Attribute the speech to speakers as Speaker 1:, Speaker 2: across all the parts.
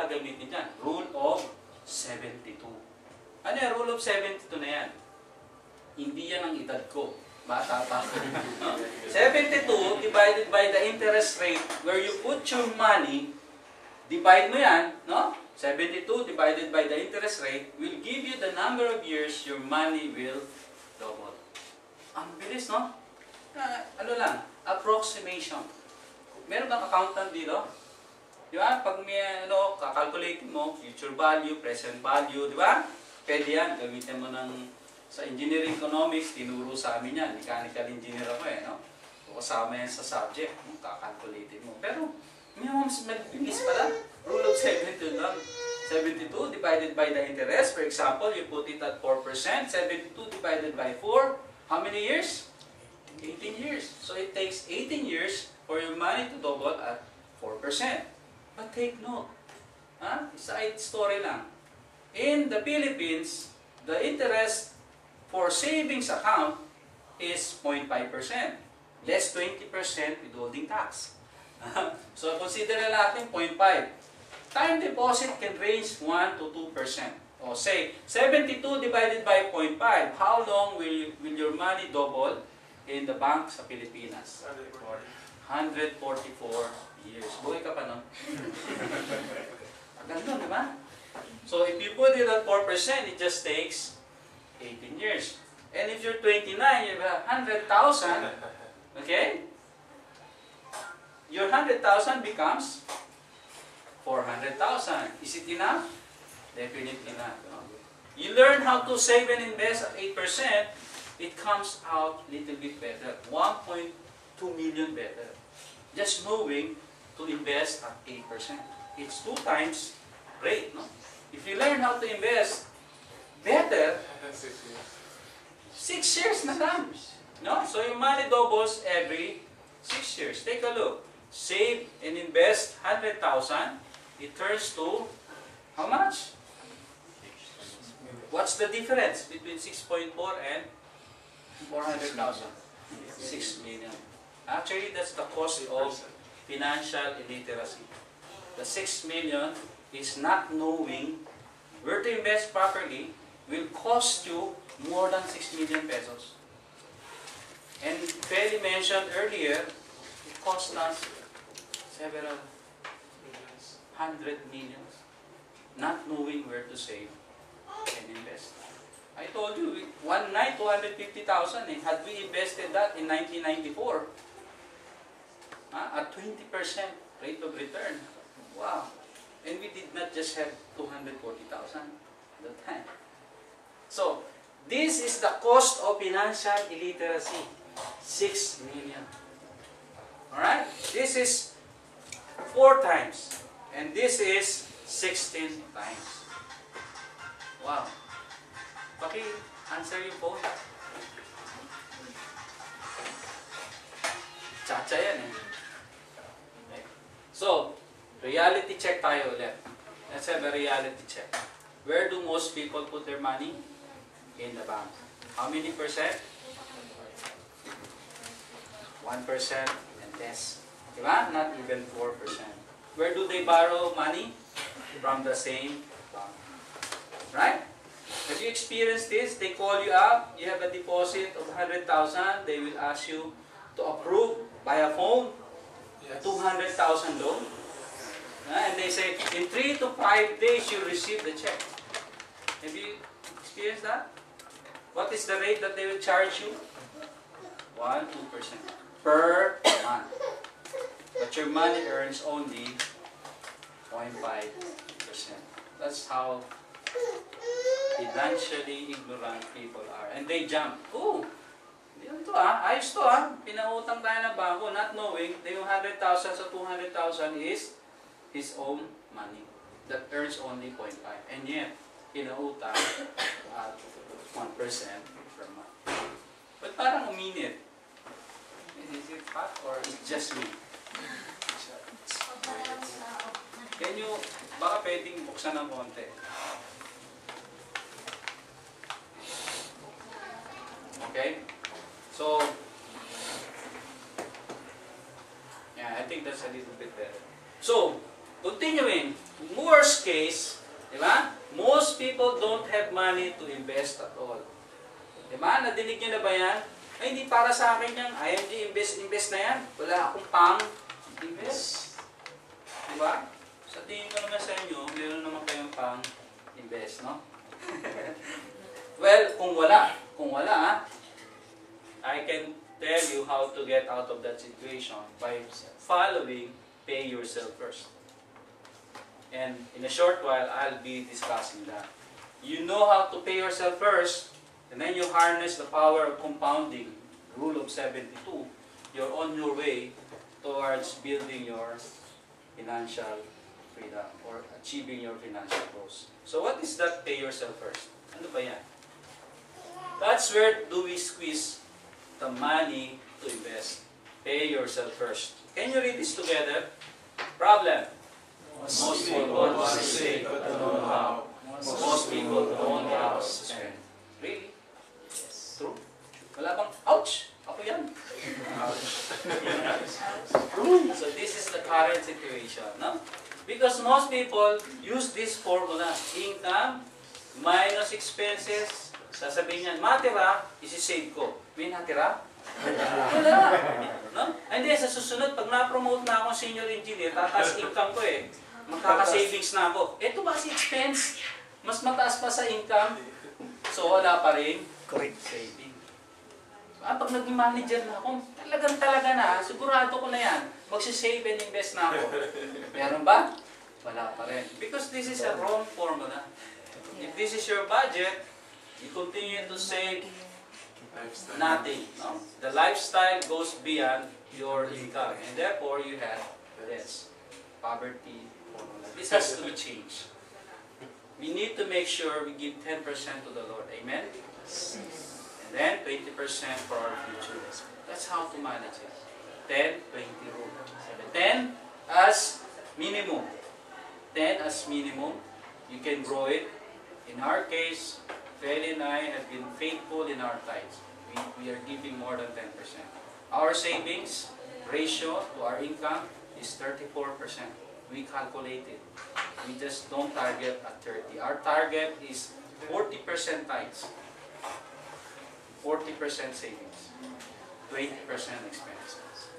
Speaker 1: gagamitin dyan? Rule of 72. Ano yung rule of 72 na yan? Hindi yan ang edad ko. Bata pa. 72 divided by the interest rate where you put your money, divide mo yan, no? 72 divided by the interest rate will give you the number of years your money will double. Ang bilis, no? Ano lang, approximation. Meron bang accountant dito? Di ba? Pag may kakalculate mo, future value, present value, di ba? Pwede yan, gamitin mo sa engineering economics, tinuro sa amin yan. Mechanical engineer ako no? So, kasama yan sa subject, kakalculate mo. Pero, may mas mabilis pala. Rule of 72 lang. 72 divided by the interest. For example, you put it at 4%. 72 divided by 4. How many years? 18 years. So it takes 18 years for your money to double at 4%. But take note. Side story lang. In the Philippines, the interest for savings account is 0.5%. Less 20% withholding tax. So consider na natin 0.5. Time deposit can range 1 to 2%. O say, 72 divided by 0.5. How long will your money double in the bank sa Pilipinas? 144 years. Buhay ka pa, no? Ganda, di ba? So if you put it at 4%, it just takes 18 years. And if you're 29, you have 100,000, okay? Your 100,000 becomes 400,000. Is it enough? Definitely not. You learn how to save and invest at 8%, it comes out a little bit better. 1.2 million better. Just knowing to invest at 8%. It's 2 times rate, no? If you learn how to invest better, 6 years na lang. No? So your money doubles every 6 years. Take a look. Save and invest 100,000. It turns to how much? What's the difference between 6.4 and 400,000? 6 million. Actually, that's the cost of financial illiteracy. The 6 million is not knowing where to invest properly will cost you more than 6 million pesos. And Feli mentioned earlier, it cost us several 100 millions, not knowing where to save and invest. I told you, one night, 250,000. Had we invested that in 1994, at 20% rate of return, wow. And we did not just have 240,000 at the time. So, this is the cost of financial illiteracy, 6 million. Alright? This is 4 times. And this is 16 times. Wow. Paki-answer yung phone. Chacha yan Okay. So, reality check tayo ulit. Let's have a reality check. Where do most people put their money? In the bank. How many percent? 1% and less. Diba? Not even 4%. Where do they borrow money? From the same bank. Right? Have you experienced this? They call you up, you have a deposit of 100,000, they will ask you to approve by a phone, yes. 200,000 loan. And they say, in 3 to 5 days, you receive the check. Have you experienced that? What is the rate that they will charge you? 1-2% per month. But your money earns only 0.5%. That's how financially ignorant people are. And they jump. Oh, ito ayos to Pinautang tayo ng bangko, not knowing na yung 100,000 sa 200,000 is his own money that earns only 0.5. And yet, pinautang at 1% per month. But parang uminit. Is it hot or is it just me? Can you, baka pwedeng buksan ng konti. Okay? So, yeah, I think that's a little bit better. So, Continuing, worst case, di ba? Most people don't have money to invest at all. Di ba? Nadinig nyo na ba yan? Ay, hindi para sa akin yung IMG, invest na yan. Wala akong pang-invest. Di ba? Sa tingin ko naman sa inyo, meron naman kayong pang-invest, no? Well, kung wala, I can tell you how to get out of that situation by following pay yourself first. And in a short while, I'll be discussing that. You know how to pay yourself first, and then you harness the power of compounding, rule of 72. You're on your way towards building your financial freedom or achieving your financial goals. So what is that pay yourself first? Ano ba yan? That's where do we squeeze the money to invest. Pay yourself first. Can you read this together? Problem. Most people want to save but don't know how. Most people don't know how to spend. Really? Yes. True? Wala bang, ouch! Ako yan. Ouch. So this is the current situation, no? Because most people use this formula. Income minus expenses. Sasabihin niyan, matira, isi-save ko. May natira? Wala. No? Hindi, sa susunod, pag na-promote na ako senior engineer, tataas income ko eh. Magkaka-savings na ako. Ito ba si expense? Mas mataas pa sa income. So wala pa rin saving. Pag naging manager na ako, talaga na, sigurado ko na yan. Magsisave and invest na ako. Meron ba? Wala pa rin. Because this is a wrong formula. If this is your budget, you continue to save nothing. No? The lifestyle goes beyond your income. And therefore, you have debts, poverty. This has to be changed. We need to make sure we give 10% to the Lord. Amen? And then 20% for our future. That's how to manage it. 10-20 rule. 10 as minimum. 10 as minimum. You can grow it. In our case, Feli and I have been faithful in our tithes. We are giving more than 10%. Our savings ratio to our income is 34%. We calculate it. We just don't target at 30. Our target is 40% tithes, 40% savings, 20% expenses.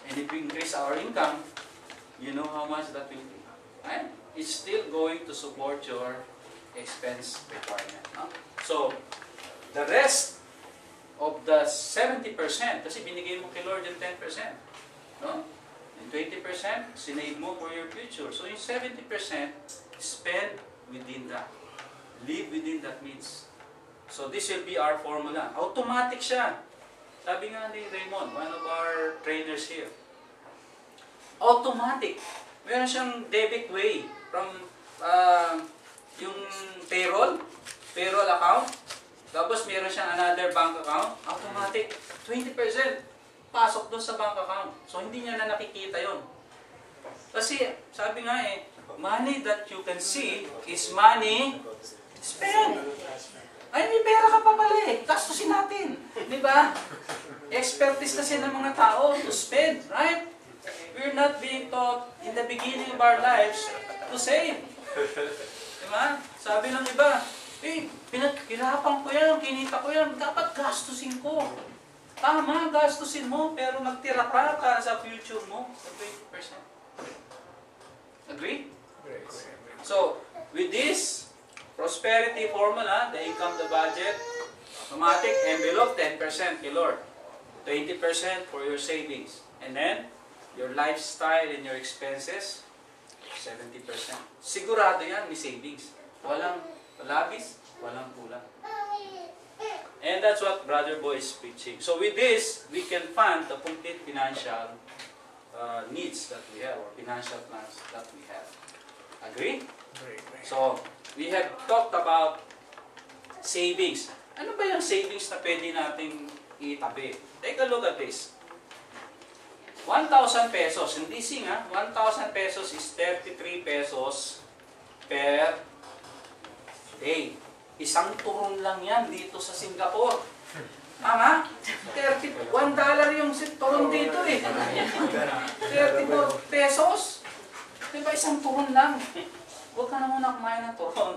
Speaker 1: And if we increase our income, you know how much that will be. Right? It's still going to support your expense requirement. No? So, the rest of the 70%, kasi binigay mo kay Lord yung 10%. No? And 20%, sinave mo for your future. So, yung 70%, spend within that. Live within that means. So, this will be our formula. Automatic siya. Sabi nga ni Raymond, one of our trainers here. Automatic. Meron siyang debit way from yung payroll account. Tapos meron siyang another bank account. Automatic. 20%. Pasok doon sa bank account. So, hindi niya na nakikita yon. Kasi, sabi nga money that you can see is money spent. Ay, may pera ka pa pala eh. Gastusin natin. Di ba? Expertise kasi ng mga tao to spend, right? We're not being taught in the beginning of our lives to save. Di ba? Sabi ng iba, pinaghirapan ko yan, kinita ko yan, dapat gastusin ko. Tama, gastusin mo, pero magtira ka para sa future mo, sa 20%. Agree? So, with this prosperity formula, the income, the budget, automatic envelope, 10% kay Lord. 20% for your savings. And then, your lifestyle and your expenses, 70%. Sigurado yan, may savings. Walang labis, walang kulang. And that's what Brother Boy is preaching. So with this, we can fund the complete financial needs that we have, or financial plans that we have. Agree? So, we have talked about savings. Ano ba yung savings na pwede nating itabi? Take a look at this. 1,000 pesos. Hindi sing ha? 1,000 pesos is 33 pesos per day. Isang turon lang yan dito sa Singapore. Tama? $1 yung turon dito eh. 34 pesos. Diba, isang turon lang. Huwag ka na muna kumain ng turon.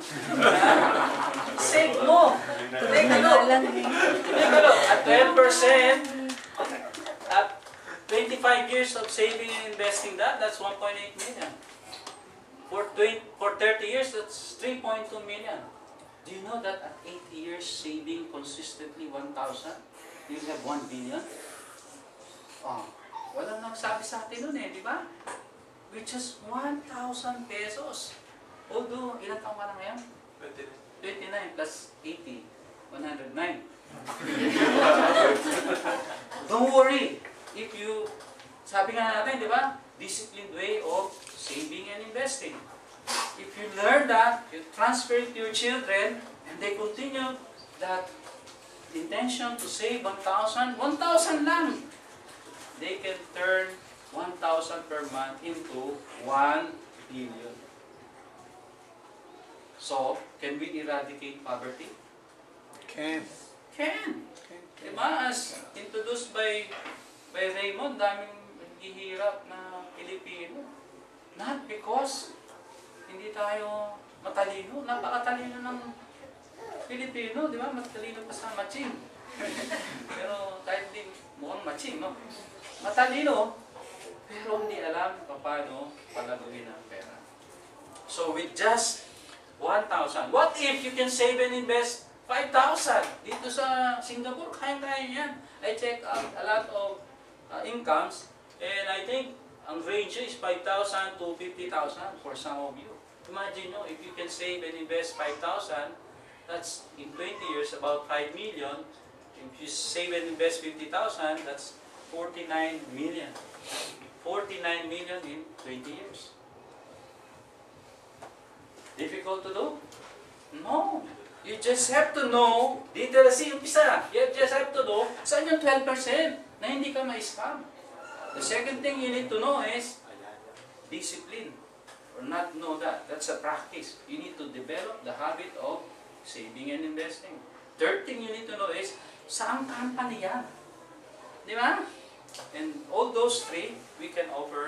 Speaker 1: Save mo. Take a look. Take a look. At 12%, at 25 years of saving and investing that's 1.8 million. For 30 years, that's 3.2 million. Do you know that at 80 years, saving consistently 1,000, you have 1 billion? Oh, walang nagsabi sa atin nun di ba? With just 1,000 pesos. Although, ilang taong ka na ngayon? 29 plus 80, 109. Don't worry. If you, sabi nga natin, di ba? Disciplined way of saving and investing. If you learn that, you transfer it to your children, and they continue that intention to save 1,000, 1,000 lang. They can turn 1,000 per month into 1 billion. So, can we eradicate poverty?
Speaker 2: Can.
Speaker 1: Can. Diba? As introduced by Raymond, daming naghihirap na Pilipino. Not because hindi tayo matalino. Napakatalino ng Pilipino, di ba? Matalino pa sa matching. Pero kahit di mukhang matching, no? Matalino, pero hindi alam paano palaguin ang pera. So with just 1,000, what if you can save and invest 5,000? Dito sa Singapore, kaya-kaya yan. I check out a lot of incomes, and I think ang range is 5,000 to 50,000 for some of you. Imagine if you can save and invest 5,000, that's in 20 years about 5 million. If you save and invest 50,000, that's 49 million. 49 million in 20 years. Difficult to do? No. You just have to know, literacy umpisa. You just have to know, saan yung 12% na hindi ka ma-scam? The second thing you need to know is discipline. Or not know that. That's a practice. You need to develop the habit of saving and investing. Third thing you need to know is, saan company yan? Di ba? And all those three, we can offer